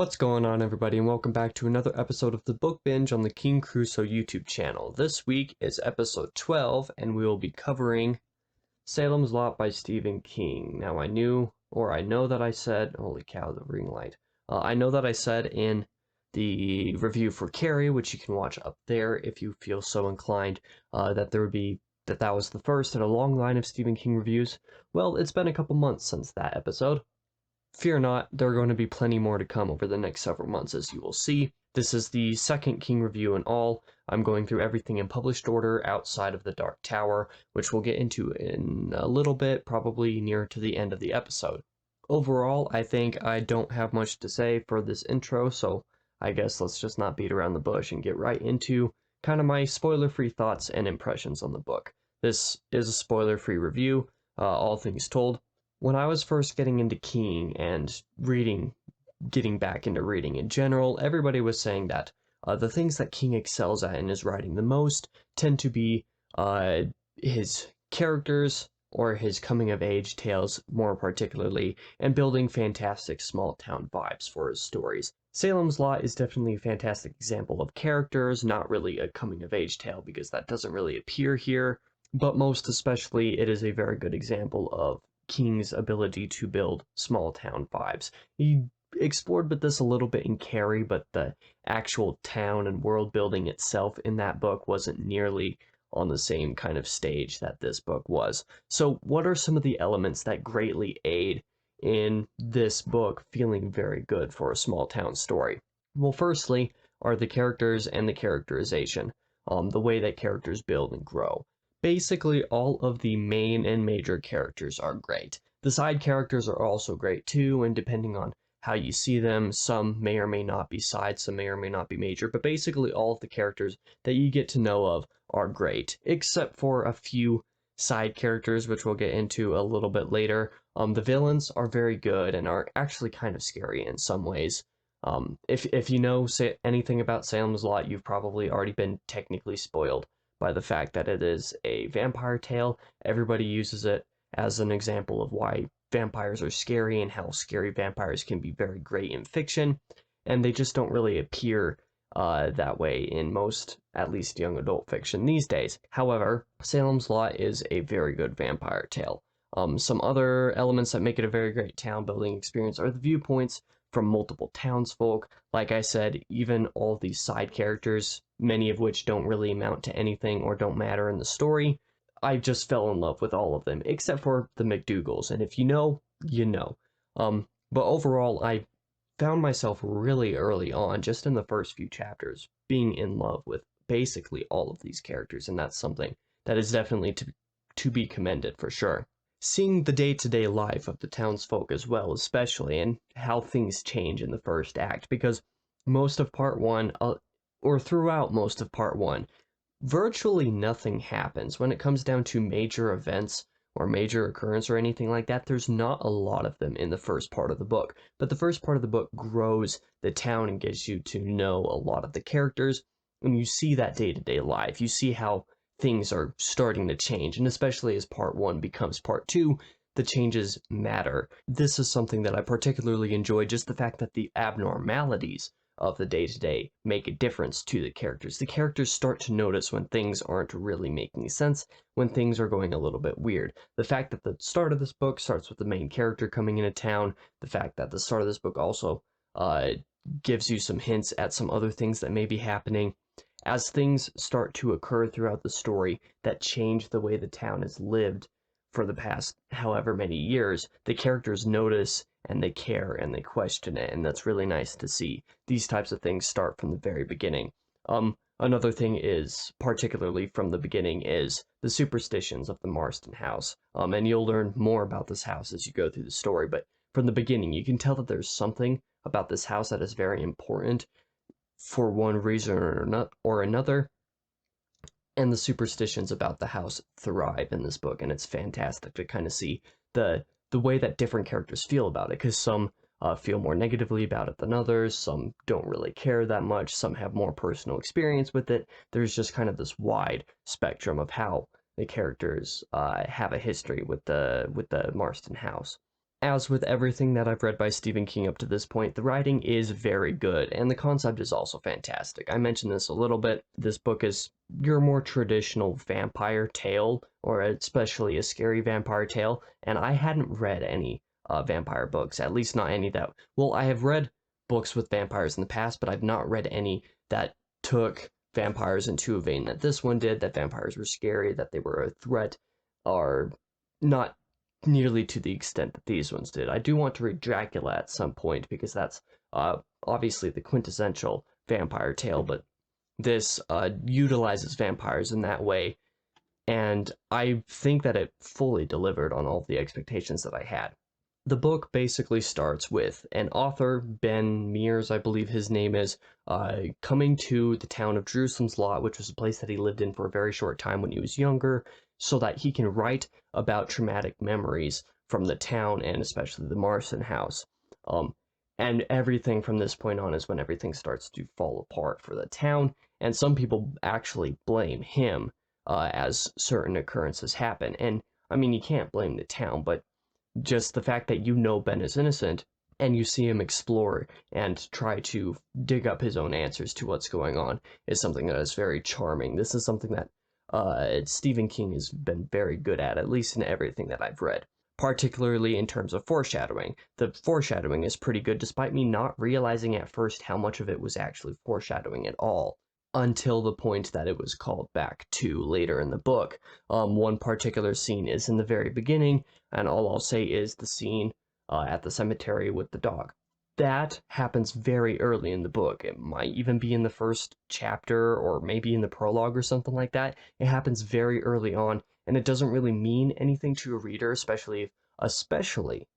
What's going on, everybody, and welcome back to another episode of the Book Binge on the King Crusoe YouTube channel. This week is episode 12, and we will be covering Salem's Lot by Stephen King. Now, I know that I said, holy cow, the ring light. I know that I said in the review for Carrie, which you can watch up there if you feel so inclined, that that was the first in a long line of Stephen King reviews. Well, it's been a couple months since that episode. Fear not, there are going to be plenty more to come over the next several months, as you will see. This is the second King review in all. I'm going through everything in published order outside of The Dark Tower, which we'll get into in a little bit, probably near to the end of the episode. Overall, I think I don't have much to say for this intro, so I guess let's just not beat around the bush and get right into kind of my spoiler-free thoughts and impressions on the book. This is a spoiler-free review, all things told. When I was first getting into King and getting back into reading in general, everybody was saying that the things that King excels at in his writing the most tend to be his characters or his coming-of-age tales more particularly, and building fantastic small-town vibes for his stories. Salem's Lot is definitely a fantastic example of characters, not really a coming-of-age tale because that doesn't really appear here, but most especially it is a very good example of King's ability to build small town vibes. He explored with this a little bit in Carrie, but the actual town and world building itself in that book wasn't nearly on the same kind of stage that this book was. So what are some of the elements that greatly aid in this book feeling very good for a small town story? Well, firstly are the characters and the characterization, the way that characters build and grow. Basically, all of the main and major characters are great. The side characters are also great too, and depending on how you see them, some may or may not be side, some may or may not be major, but basically all of the characters that you get to know of are great, except for a few side characters, which we'll get into a little bit later. The villains are very good and are actually kind of scary in some ways. If you know anything about Salem's Lot, you've probably already been technically spoiled by the fact that it is a vampire tale. Everybody uses it as an example of why vampires are scary and how scary vampires can be very great in fiction, and they just don't really appear that way in most, at least young adult fiction these days. However, Salem's Lot is a very good vampire tale. Some other elements that make it a very great town building experience are the viewpoints from multiple townsfolk. Like I said, even all these side characters, many of which don't really amount to anything or don't matter in the story, I just fell in love with all of them, except for the McDougalls, and if you know, you know. But overall, I found myself really early on, just in the first few chapters, being in love with basically all of these characters, and that's something that is definitely to be commended for sure. Seeing the day-to-day life of the townsfolk as well, especially, and how things change in the first act, because most of part one, or throughout most of part one, virtually nothing happens. When it comes down to major events or major occurrence or anything like that, there's not a lot of them in the first part of the book, but the first part of the book grows the town and gets you to know a lot of the characters, and you see that day-to-day life. You see how things are starting to change, and especially as part one becomes part two, the changes matter. This is something that I particularly enjoy, just the fact that the abnormalities of the day-to-day make a difference to the characters. The characters start to notice when things aren't really making sense, when things are going a little bit weird. The fact that the start of this book starts with the main character coming into town, the fact that the start of this book also gives you some hints at some other things that may be happening. As things start to occur throughout the story that change the way the town has lived for the past however many years, the characters notice and they care and they question it, and that's really nice to see. These types of things start from the very beginning. Another thing is, particularly from the beginning, is the superstitions of the Marston house. And you'll learn more about this house as you go through the story, but from the beginning, you can tell that there's something about this house that is very important for one reason or another, and the superstitions about the house thrive in this book, and it's fantastic to kind of see the way that different characters feel about it, because some feel more negatively about it than others, some don't really care that much, some have more personal experience with it. There's just kind of this wide spectrum of how the characters have a history with the Marston house. As with everything that I've read by Stephen King up to this point, the writing is very good, and the concept is also fantastic. I mentioned this a little bit. This book is your more traditional vampire tale, or especially a scary vampire tale, and I hadn't read any vampire books, at least not any that... Well, I have read books with vampires in the past, but I've not read any that took vampires into a vein that this one did, that vampires were scary, that they were a threat, or not nearly to the extent that these ones did. I do want to read Dracula at some point because that's obviously the quintessential vampire tale, but this utilizes vampires in that way, and I think that it fully delivered on all of the expectations that I had. The book basically starts with an author, Ben Mears, I believe his name is, coming to the town of Jerusalem's Lot, which was a place that he lived in for a very short time when he was younger, so that he can write about traumatic memories from the town and especially the Marston house. And everything from this point on is when everything starts to fall apart for the town, and some people actually blame him as certain occurrences happen. And I mean, you can't blame the town, but just the fact that you know Ben is innocent and you see him explore and try to dig up his own answers to what's going on is something that is very charming. This is something that Stephen King has been very good at least in everything that I've read, particularly in terms of foreshadowing. The foreshadowing is pretty good, despite me not realizing at first how much of it was actually foreshadowing at all, until the point that it was called back to later in the book. One particular scene is in the very beginning, and all I'll say is the scene at the cemetery with the dog. That happens very early in the book. It might even be in the first chapter or maybe in the prologue or something like that. It happens very early on, and it doesn't really mean anything to a reader, especially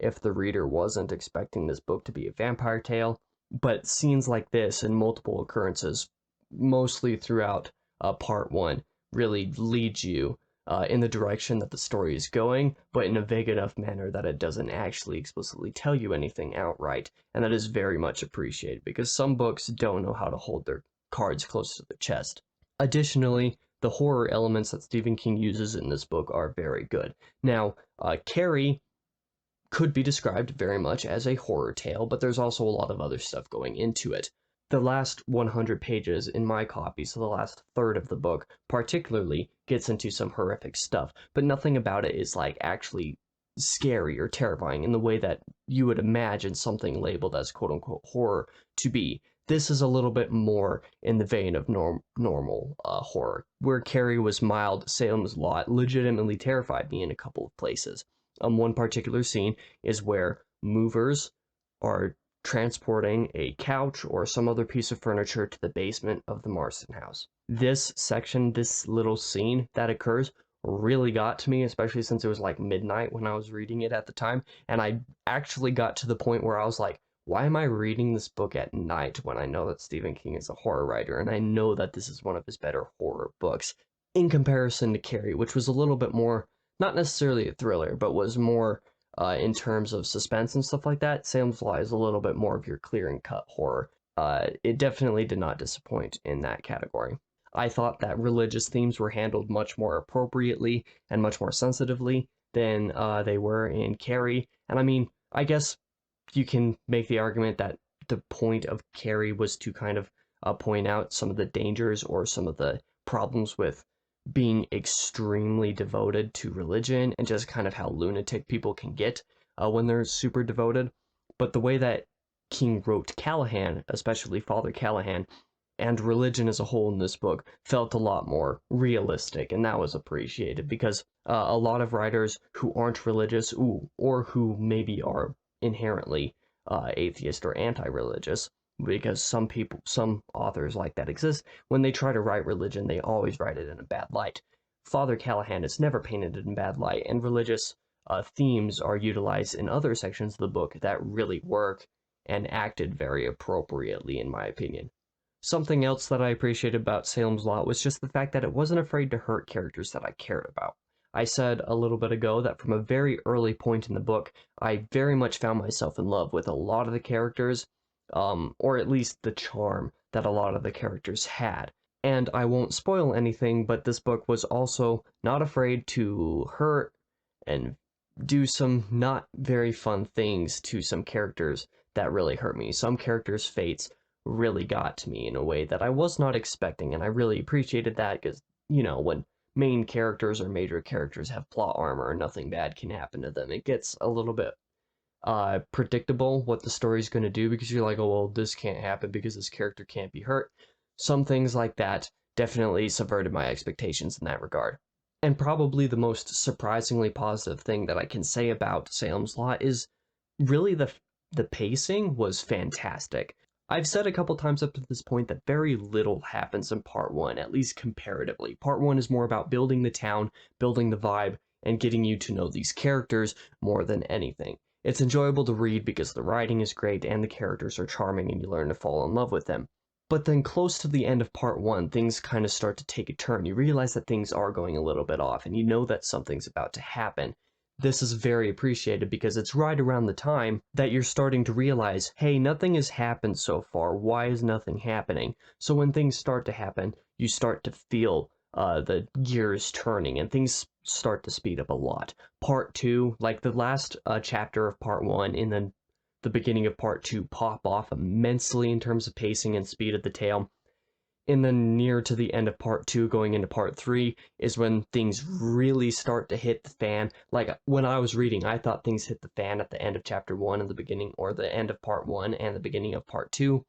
if the reader wasn't expecting this book to be a vampire tale. But scenes like this and multiple occurrences, mostly throughout part one, really lead you in the direction that the story is going, but in a vague enough manner that it doesn't actually explicitly tell you anything outright, and that is very much appreciated, because some books don't know how to hold their cards close to their chest. Additionally, the horror elements that Stephen King uses in this book are very good. Now, Carrie could be described very much as a horror tale, but there's also a lot of other stuff going into it. The last 100 pages in my copy, so the last third of the book, particularly gets into some horrific stuff, but nothing about it is like actually scary or terrifying in the way that you would imagine something labeled as quote-unquote horror to be. This is a little bit more in the vein of normal horror. Where Carrie was mild, Salem's Lot legitimately terrified me in a couple of places. One particular scene is where movers are transporting a couch or some other piece of furniture to the basement of the Marston house. This section, this little scene that occurs, really got to me, especially since it was like midnight when I was reading it at the time, and I actually got to the point where I was like, why am I reading this book at night when I know that Stephen King is a horror writer, and I know that this is one of his better horror books, in comparison to Carrie, which was a little bit more, not necessarily a thriller, but was more in terms of suspense and stuff like that. Salem's Lot is a little bit more of your clear and cut horror. It definitely did not disappoint in that category. I thought that religious themes were handled much more appropriately and much more sensitively than they were in Carrie. And I mean, I guess you can make the argument that the point of Carrie was to kind of point out some of the dangers or some of the problems with being extremely devoted to religion and just kind of how lunatic people can get when they're super devoted. But the way that King wrote Callahan, especially Father Callahan, and religion as a whole in this book felt a lot more realistic, and that was appreciated, because a lot of writers who aren't religious, or who maybe are inherently atheist or anti-religious, because some authors like that exist, when they try to write religion, they always write it in a bad light. Father Callahan is never painted in bad light, and religious themes are utilized in other sections of the book that really work and acted very appropriately, in my opinion. Something else that I appreciated about Salem's Lot was just the fact that it wasn't afraid to hurt characters that I cared about. I said a little bit ago that from a very early point in the book, I very much found myself in love with a lot of the characters, or at least the charm that a lot of the characters had. And I won't spoil anything, but this book was also not afraid to hurt and do some not very fun things to some characters that really hurt me. Some characters' fates really got to me in a way that I was not expecting, and I really appreciated that because, when main characters or major characters have plot armor and nothing bad can happen to them, it gets a little bit predictable what the story's going to do because you're like, oh, well, this can't happen because this character can't be hurt. Some things like that definitely subverted my expectations in that regard. And probably the most surprisingly positive thing that I can say about Salem's Lot is really the pacing was fantastic. I've said a couple times up to this point that very little happens in part one, at least comparatively. Part one is more about building the town, building the vibe, and getting you to know these characters more than anything. It's enjoyable to read because the writing is great and the characters are charming and you learn to fall in love with them. But then close to the end of part one, things kind of start to take a turn. You realize that things are going a little bit off and you know that something's about to happen. This is very appreciated because it's right around the time that you're starting to realize, hey, nothing has happened so far. Why is nothing happening? So when things start to happen, you start to feel the gears turning and things start to speed up a lot. Part two, like the last chapter of part one and then the beginning of part two, pop off immensely in terms of pacing and speed of the tale. And then near to the end of part two, going into part three, is when things really start to hit the fan. Like when I was reading, I thought things hit the fan at the end of chapter one and the beginning, or the end of part one and the beginning of part two.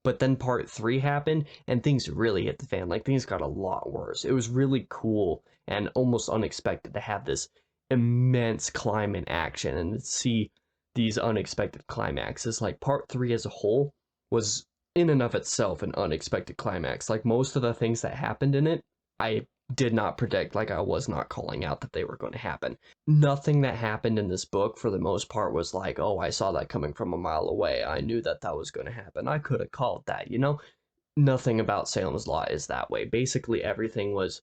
But then part three happened and things really hit the fan. Like things got a lot worse. It was really cool and almost unexpected to have this immense climb in action and see these unexpected climaxes. Like part three as a whole was in and of itself an unexpected climax. Like most of the things that happened in it, I did not predict, like I was not calling out that they were going to happen. Nothing that happened in this book for the most part was like, oh, I saw that coming from a mile away. I knew that that was going to happen. I could have called that, Nothing about Salem's Lot is that way. Basically everything was,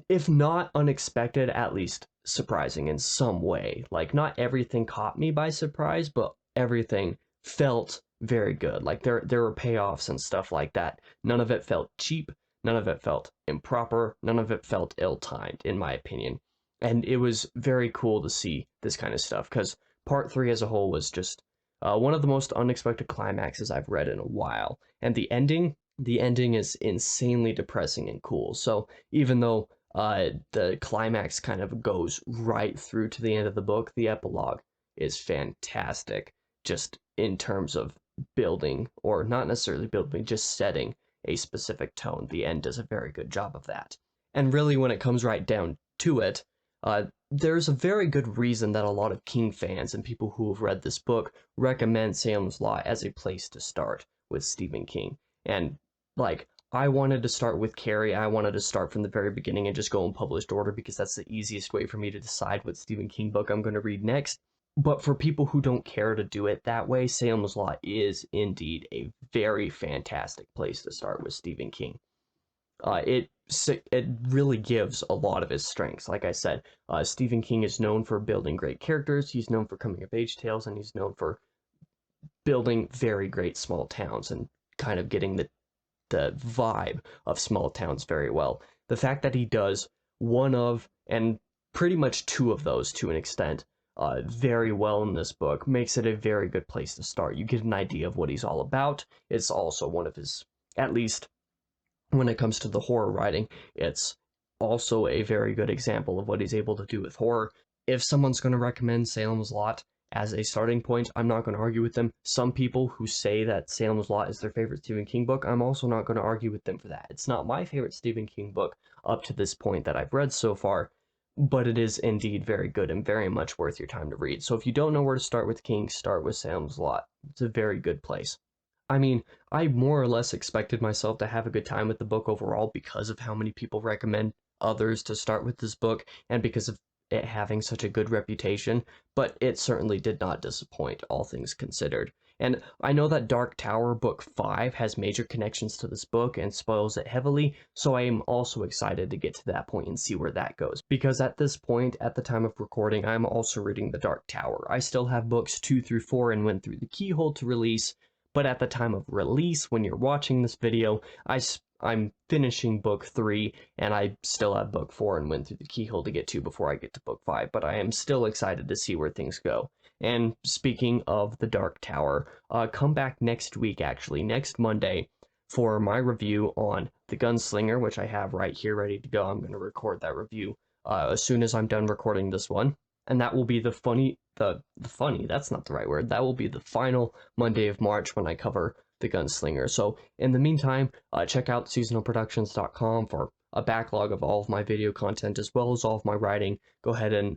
if not unexpected, at least surprising in some way. Like not everything caught me by surprise, but everything felt very good. Like there were payoffs and stuff like that. None of it felt cheap. None of it felt improper. None of it felt ill-timed, in my opinion. And it was very cool to see this kind of stuff because part three as a whole was just one of the most unexpected climaxes I've read in a while. And the ending is insanely depressing and cool. So even though the climax kind of goes right through to the end of the book, the epilogue is fantastic, just in terms of building, or not necessarily building, just setting a specific tone. The end does a very good job of that. And really, when it comes right down to it, there's a very good reason that a lot of King fans and people who have read this book recommend Salem's Lot as a place to start with Stephen King. And, like, I wanted to start with Carrie. I wanted to start from the very beginning and just go in published order because that's the easiest way for me to decide what Stephen King book I'm going to read next. But for people who don't care to do it that way, Salem's Lot is indeed a very fantastic place to start with Stephen King. It really gives a lot of his strengths. Like I said, Stephen King is known for building great characters, he's known for coming-of-age tales, and he's known for building very great small towns and kind of getting the vibe of small towns very well. The fact that he does one of, and pretty much two of those to an extent, very well in this book makes it a very good place to start. You get an idea of what he's all about. It's also one of his, at least when it comes to the horror writing, it's also a very good example of what he's able to do with horror. If someone's going to recommend Salem's Lot as a starting point, I'm not going to argue with them. Some people who say that Salem's Lot is their favorite Stephen King book, I'm also not going to argue with them for that. It's not my favorite Stephen King book up to this point that I've read so far, but it is indeed very good and very much worth your time to read. So if you don't know where to start with King, start with Salem's Lot. It's a very good place. I mean, I more or less expected myself to have a good time with the book overall because of how many people recommend others to start with this book and because of it having such a good reputation, but it certainly did not disappoint, all things considered. And I know that Dark Tower Book 5 has major connections to this book and spoils it heavily, so I am also excited to get to that point and see where that goes. Because at this point, at the time of recording, I'm also reading The Dark Tower. I still have books 2 through 4 and went through the keyhole to release, but at the time of release, when you're watching this video, I'm finishing book 3, and I still have book 4 and went through the keyhole to get to before I get to book 5, but I am still excited to see where things go. And speaking of the Dark Tower, come back next week, actually, next Monday, for my review on The Gunslinger, which I have right here ready to go. I'm going to record that review as soon as I'm done recording this one. And that will be the funny, that's not the right word. That will be the final Monday of March when I cover The Gunslinger. So in the meantime, check out seasonalproductions.com for a backlog of all of my video content as well as all of my writing. Go ahead and,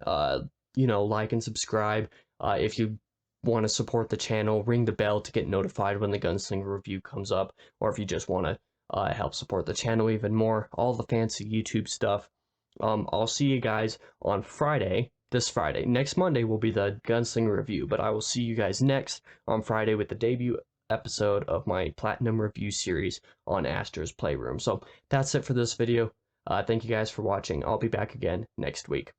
like and subscribe. If you want to support the channel, ring the bell to get notified when the Gunslinger review comes up, or if you just want to help support the channel even more, all the fancy YouTube stuff. I'll see you guys on Friday. This Friday. Next Monday will be the Gunslinger review, but I will see you guys next on Friday with the debut episode of my Platinum review series on Astor's Playroom. So that's it for this video. Thank you guys for watching. I'll be back again next week.